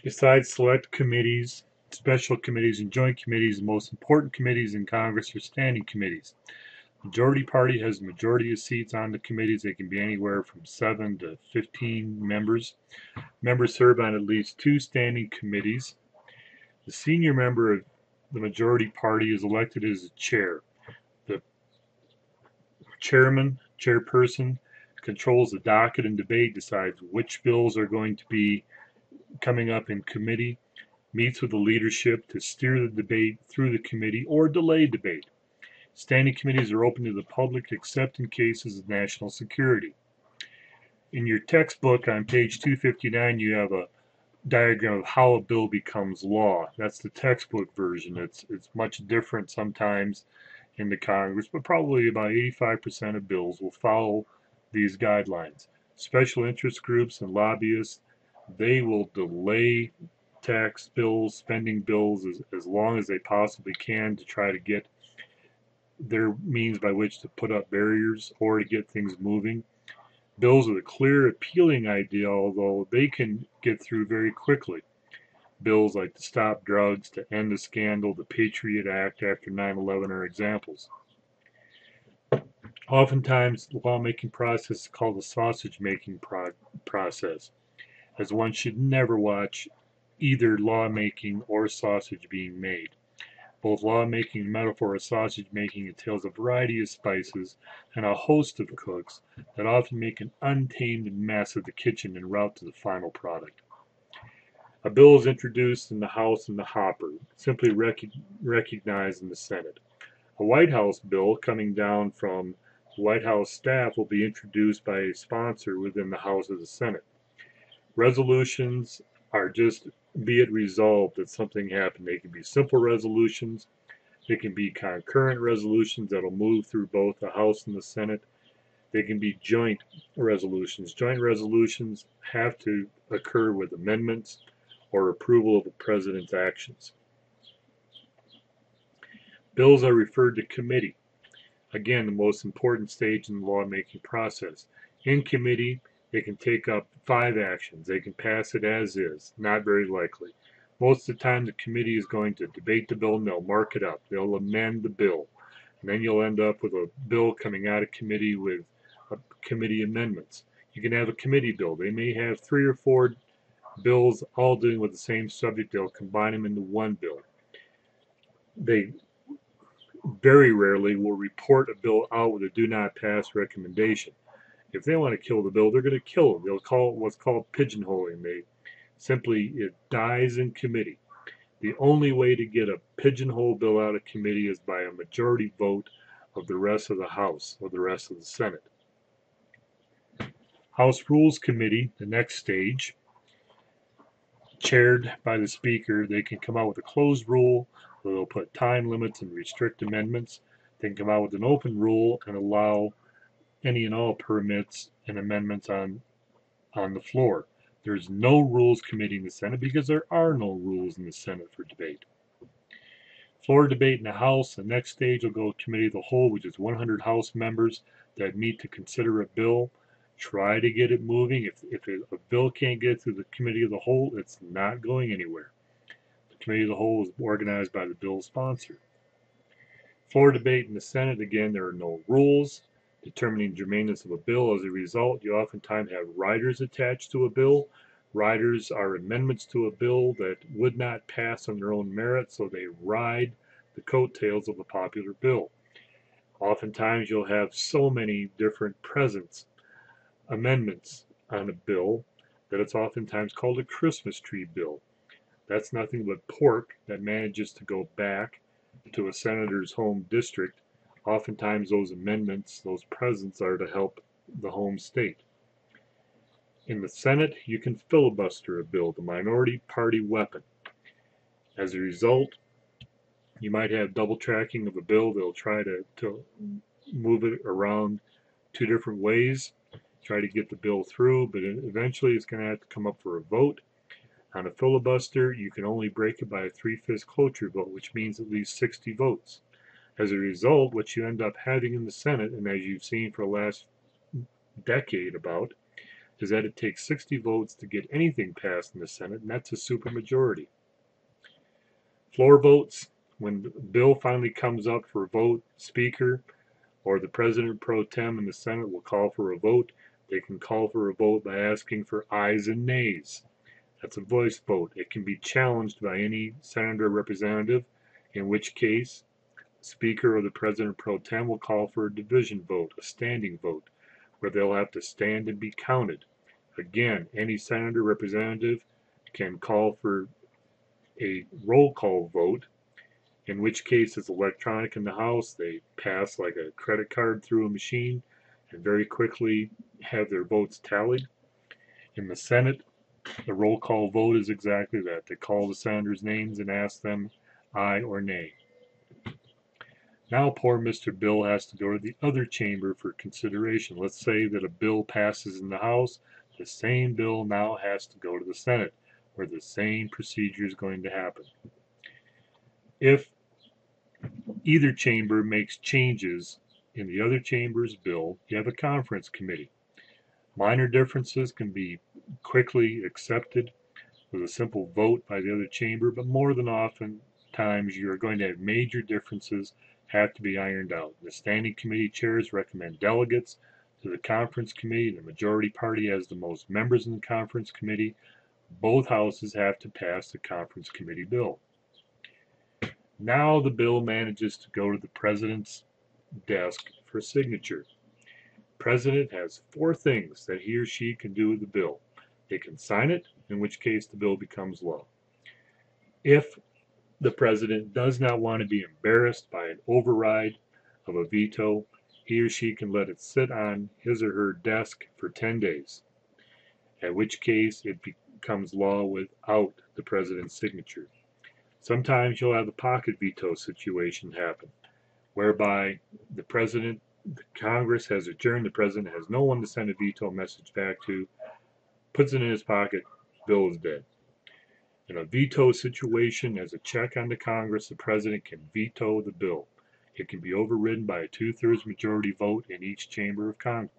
Besides select committees, special committees, and joint committees, the most important committees in Congress are standing committees. Majority party has the majority of seats on the committees. They can be anywhere from 7 to 15 members. Members serve on at least two standing committees. The senior member of the majority party is elected as the chair. The chairperson, controls the docket and debate, decides which bills are going to be coming up in committee, meets with the leadership to steer the debate through the committee or delay debate. Standing committees are open to the public except in cases of national security. In your textbook on page 259, you have a diagram of how a bill becomes law. That's the textbook version. It's much different sometimes in the Congress, but probably about 85% of bills will follow these guidelines. Special interest groups and lobbyists, they will delay tax bills, spending bills as long as they possibly can to try to get their means by which to put up barriers or to get things moving. Bills with a clear, appealing idea, although they can get through very quickly. Bills like to stop drugs, to end the scandal, the Patriot Act after 9/11 are examples. Oftentimes, the lawmaking process is called the sausage-making process, as one should never watch either lawmaking or sausage being made. Both lawmaking and metaphor of sausage making entails a variety of spices and a host of cooks that often make an untamed mess of the kitchen en route to the final product. A bill is introduced in the House in the hopper, simply recognized in the Senate. A White House bill coming down from the White House staff will be introduced by a sponsor within the House of the Senate. Resolutions are just be it resolved that something happened. They can be simple resolutions. They can be concurrent resolutions that'll move through both the House and the Senate. They can be joint resolutions. Joint resolutions have to occur with amendments or approval of the president's actions. Bills are referred to committee. Again, the most important stage in the lawmaking process. In committee, they can take up 5 actions. They can pass it as is, not very likely. Most of the time, the committee is going to debate the bill and they'll mark it up. They'll amend the bill. And then you'll end up with a bill coming out of committee with committee amendments. You can have a committee bill. They may have 3 or 4 bills all dealing with the same subject. They'll combine them into one bill. They very rarely will report a bill out with a do not pass recommendation. If they want to kill the bill, they're going to kill it. They'll call it what's called pigeonholing. It dies in committee. The only way to get a pigeonhole bill out of committee is by a majority vote of the rest of the House or the rest of the Senate. House Rules Committee, the next stage, chaired by the Speaker, they can come out with a closed rule where they'll put time limits and restrict amendments. They can come out with an open rule and allow any and all permits and amendments on the floor. There's no Rules Committee in the Senate because there are no rules in the Senate for debate. Floor debate in the House, the next stage will go to Committee of the Whole, which is 100 House members that meet to consider a bill, try to get it moving. If a bill can't get through the Committee of the Whole, it's not going anywhere. The Committee of the Whole is organized by the bill sponsor. Floor debate in the Senate, again, there are no rules determining germaneness of a bill. As a result, you oftentimes have riders attached to a bill. Riders are amendments to a bill that would not pass on their own merit, so they ride the coattails of a popular bill. Oftentimes, you'll have so many different amendments on a bill that it's oftentimes called a Christmas tree bill. That's nothing but pork that manages to go back to a senator's home district. Oftentimes those amendments, those presents, are to help the home state. In the Senate, you can filibuster a bill, the minority party weapon. As a result, you might have double tracking of a bill. They'll try to move it around 2 different ways, try to get the bill through, but eventually it's going to have to come up for a vote. On a filibuster, you can only break it by a 3/5 cloture vote, which means at least 60 votes. As a result, what you end up having in the Senate, and as you've seen for the last decade about, is that it takes 60 votes to get anything passed in the Senate, and that's a supermajority. Floor votes, when the bill finally comes up for a vote, Speaker or the President pro tem in the Senate will call for a vote. They can call for a vote by asking for ayes and nays. That's a voice vote. It can be challenged by any senator or representative, in which case Speaker or the President pro tem will call for a division vote, a standing vote, where they'll have to stand and be counted. Again, any senator or representative can call for a roll call vote, in which case it's electronic in the House. They pass like a credit card through a machine and very quickly have their votes tallied. In the Senate, the roll call vote is exactly that. They call the senators' names and ask them aye or nay. Now poor Mr. Bill has to go to the other chamber for consideration. Let's say that a bill passes in the House. The same bill now has to go to the Senate, where the same procedure is going to happen. If either chamber makes changes in the other chamber's bill, you have a conference committee. Minor differences can be quickly accepted with a simple vote by the other chamber, but more than often times you're going to have major differences have to be ironed out. The standing committee chairs recommend delegates to the conference committee. The majority party has the most members in the conference committee. Both houses have to pass the conference committee bill. Now the bill manages to go to the president's desk for signature. The president has 4 things that he or she can do with the bill. They can sign it, in which case the bill becomes law. If the president does not want to be embarrassed by an override of a veto, he or she can let it sit on his or her desk for 10 days, at which case it becomes law without the president's signature. Sometimes you'll have a pocket veto situation happen, whereby the Congress has adjourned, the president has no one to send a veto message back to, puts it in his pocket, bill is dead. In a veto situation, as a check on the Congress, the president can veto the bill. It can be overridden by a 2/3 majority vote in each chamber of Congress.